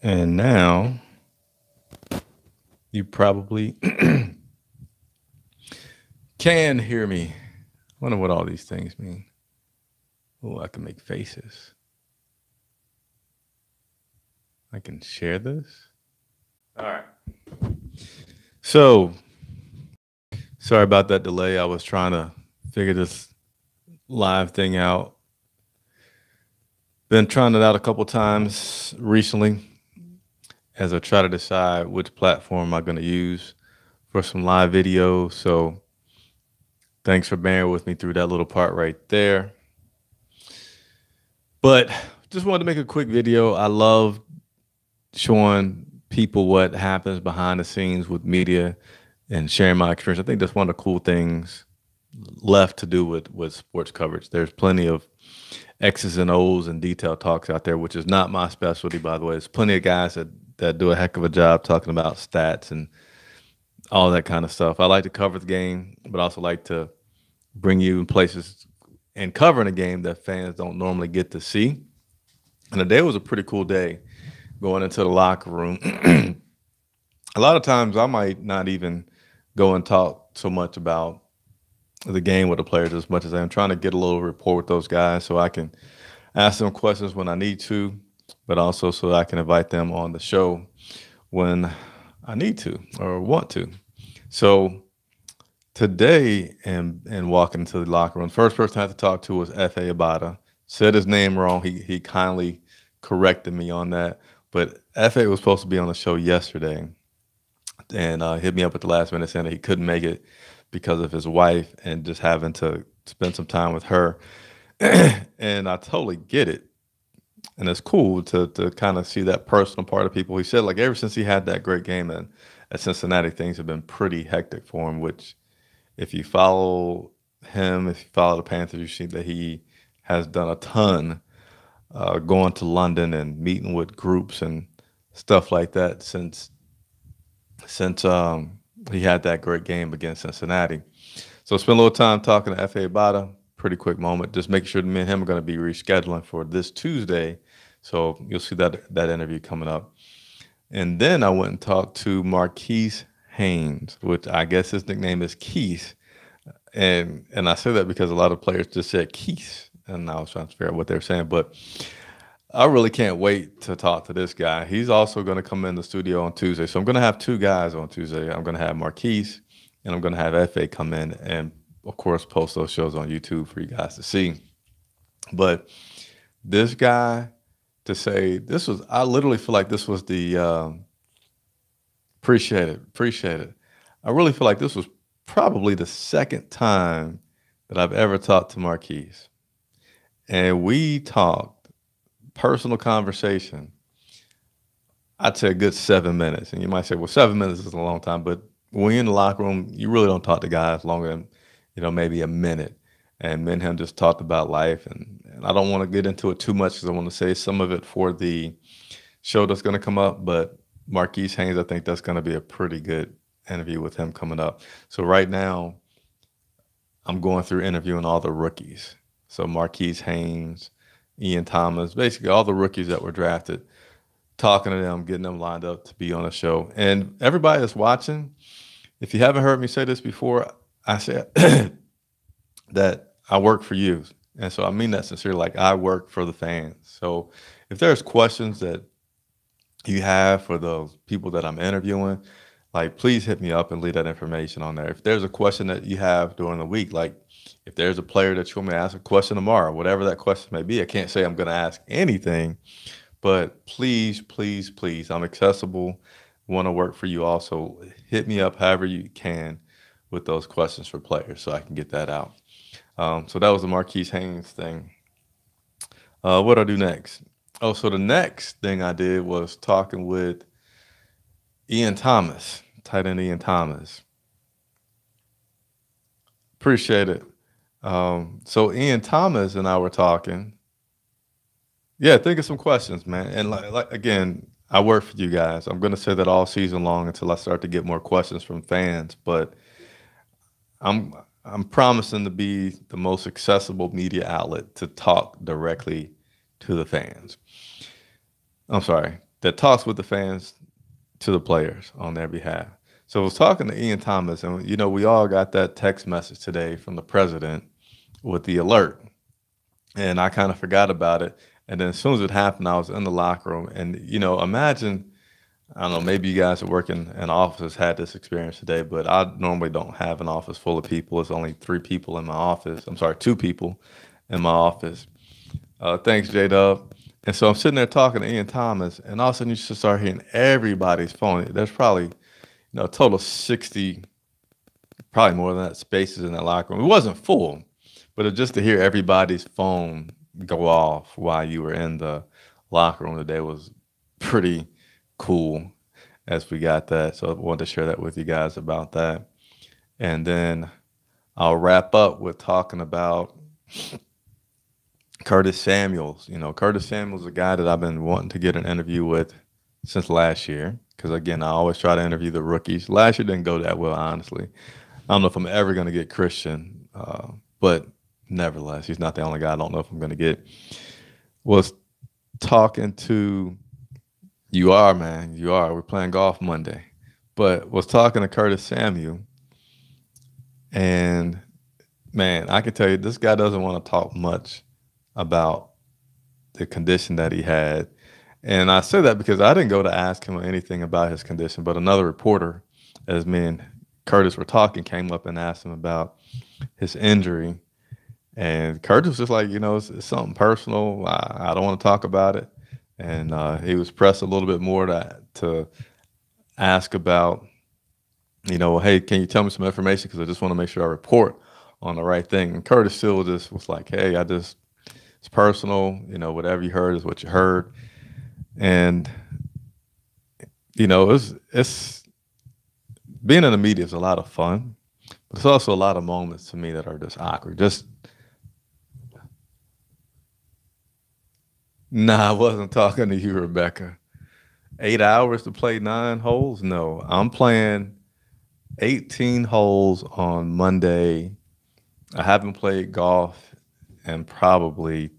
And now you probably can hear me. I wonder what all these things mean. Oh, I can make faces. I can share this. All right. So, sorry about that delay. I was trying to figure this live thing out. Been trying it out a couple times recently as I try to decide which platform I'm going to use for some live video. So, thanks for bearing with me through that little part right there. But just wanted to make a quick video. I love showing people what happens behind the scenes with media and sharing my experience. I think that's one of the cool things left to do with sports coverage. There's plenty of X's and O's and detailed talks out there, which is not my specialty, by the way. There's plenty of guys that do a heck of a job talking about stats and all that kind of stuff. I like to cover the game, but also like to bring you in places and covering a game that fans don't normally get to see. And the day was a pretty cool day going into the locker room. A lot of times I might not even go and talk so much about the game with the players as much as I'm trying to get a little rapport with those guys so I can ask them questions when I need to, but also so I can invite them on the show when I need to or want to. So today, and walking into the locker room, the first person I had to talk to was F.A. Abada. Said his name wrong. He kindly corrected me on that. But F.A. was supposed to be on the show yesterday and hit me up at the last minute saying that he couldn't make it because of his wife and just having to spend some time with her. And I totally get it. And it's cool to kind of see that personal part of people. He said, like, ever since he had that great game at Cincinnati, things have been pretty hectic for him, which if you follow him, if you follow the Panthers, you see that he has done a ton going to London and meeting with groups and stuff like that since he had that great game against Cincinnati. So spend a little time talking to F.A. Bada. Pretty quick moment. Just making sure that me and him are going to be rescheduling for this Tuesday. So you'll see that interview coming up. And then I went and talked to Marquise Haynes, which I guess his nickname is Keith. And I say that because a lot of players just said Keith, and I was trying to figure out what they were saying. But I really can't wait to talk to this guy. He's also going to come in the studio on Tuesday. So I'm going to have two guys on Tuesday. I'm going to have Marquise, and I'm going to have FA come in and, of course, post those shows on YouTube for you guys to see. But this guy, to say this was, I literally feel like this was the appreciate it. I really feel like this was probably the second time that I've ever talked to Marquise. And we talked personal conversation. I'd say a good 7 minutes. And you might say, well, 7 minutes is a long time, but when you're in the locker room, you really don't talk to guys longer than, maybe a minute. And me and him just talked about life. And I don't want to get into it too much because I want to say some of it for the show that's going to come up. But Marquise Haynes, I think that's going to be a pretty good interview with him coming up. So right now, I'm going through interviewing all the rookies. So Marquise Haynes, Ian Thomas, basically all the rookies that were drafted, talking to them, getting them lined up to be on the show. And everybody that's watching, if you haven't heard me say this before, I said that I work for you. And so I mean that sincerely, like I work for the fans. So if there's questions that you have for those people that I'm interviewing, like please hit me up and leave that information on there. If there's a question that you have during the week, like if there's a player that you want me to ask a question tomorrow, whatever that question may be, I can't say I'm going to ask anything, but please, I'm accessible, want to work for you also. Hit me up however you can with those questions for players so I can get that out. So that was the Marquise Haynes thing. What do I do next? Oh, so the next thing I did was talking with Ian Thomas, tight end Ian Thomas. Appreciate it. So Ian Thomas and I were talking. Yeah, think of some questions, man. And like again, I work for you guys. I'm going to say that all season long until I start to get more questions from fans. But I'm promising to be the most accessible media outlet to talk directly to the fans. I'm sorry, that talks with the fans to the players on their behalf. So I was talking to Ian Thomas, and we all got that text message today from the president with the alert, and I kind of forgot about it. And then as soon as it happened, I was in the locker room, and imagine, I don't know, maybe you guys are working in offices had this experience today, but I normally don't have an office full of people. It's only three people in my office. I'm sorry, two people in my office. Thanks, J Dub. And so I'm sitting there talking to Ian Thomas, and all of a sudden you just start hearing everybody's phone. There's probably a total of 60, probably more than that, spaces in that locker room. It wasn't full, but just to hear everybody's phone go off while you were in the locker room today was pretty cool as we got that. So I wanted to share that with you guys about that. And then I'll wrap up with talking about Curtis Samuels. Curtis Samuels is a guy that I've been wanting to get an interview with since last year. Because, again, I always try to interview the rookies. Last year didn't go that well, honestly. I don't know if I'm ever going to get Christian, but nevertheless, he's not the only guy I don't know if I'm going to get. Was talking to you are, man. You are. We're playing golf Monday. But was talking to Curtis Samuel. And, man, I can tell you this guy doesn't want to talk much about the condition that he had. And I say that because I didn't go to ask him anything about his condition, but another reporter, as me and Curtis were talking, came up and asked him about his injury. And Curtis was just like, it's something personal. I don't want to talk about it. And he was pressed a little bit more to ask about, hey, can you tell me some information? Because I just want to make sure I report on the right thing. And Curtis still just was like, hey, it's personal. Whatever you heard is what you heard. And, it's being in the media is a lot of fun, but it's also a lot of moments to me that are just awkward. Nah, I wasn't talking to you, Rebecca. 8 hours to play 9 holes? No, I'm playing 18 holes on Monday. I haven't played golf and probably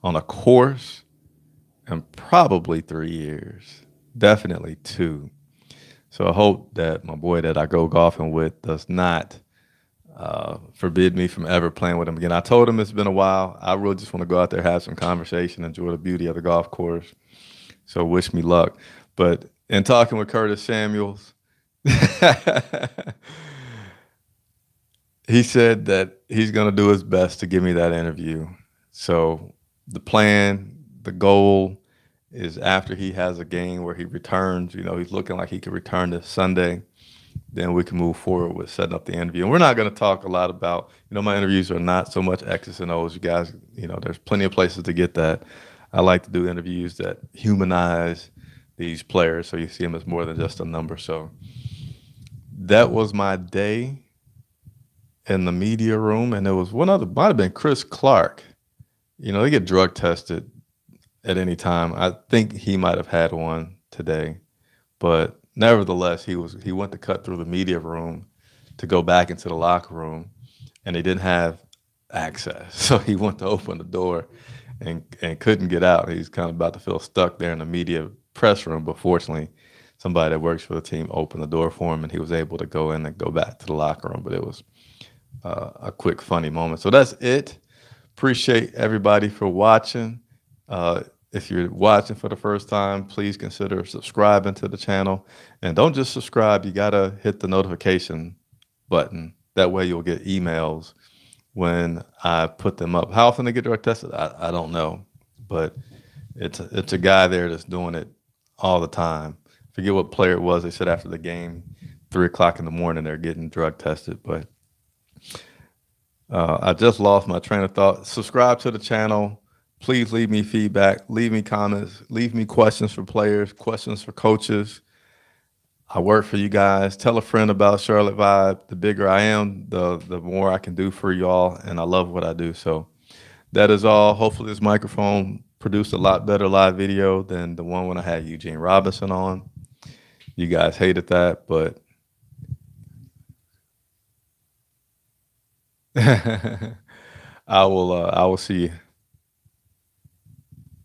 on a course in probably 3 years, definitely 2. So I hope that my boy that I go golfing with does not forbid me from ever playing with him again. I told him it's been a while. I really just want to go out there, have some conversation, enjoy the beauty of the golf course. So wish me luck. But in talking with Curtis Samuels, he said that he's going to do his best to give me that interview. So the plan, the goal is after he has a game where he returns, he's looking like he could return this Sunday, then we can move forward with setting up the interview. And we're not going to talk a lot about, my interviews are not so much X's and O's. You guys, there's plenty of places to get that. I like to do interviews that humanize these players so you see them as more than just a number. So that was my day in the media room. And there was one other, might have been Chris Clark. They get drug tested at any time. I think he might have had one today, but nevertheless, he went to cut through the media room to go back into the locker room, and they didn't have access. So he went to open the door and couldn't get out. He's kind of about to feel stuck there in the media press room, but fortunately, somebody that works for the team opened the door for him, and he was able to go in and go back to the locker room. But it was a quick, funny moment. So that's it. Appreciate everybody for watching. If you're watching for the first time, please consider subscribing to the channel. And don't just subscribe, you gotta hit the notification button. That way you'll get emails when I put them up. How often they get drug tested, I don't know. But it's a guy there that's doing it all the time. Forget what player it was. They said after the game, 3 o'clock in the morning, they're getting drug tested. But I just lost my train of thought. Subscribe to the channel. Please leave me feedback, leave me comments, leave me questions for players, questions for coaches. I work for you guys. Tell a friend about Charlotte Vibe. The bigger I am, the more I can do for y'all, and I love what I do. So that is all. Hopefully this microphone produced a lot better live video than the one when I had Eugene Robinson on. You guys hated that, but I will see you.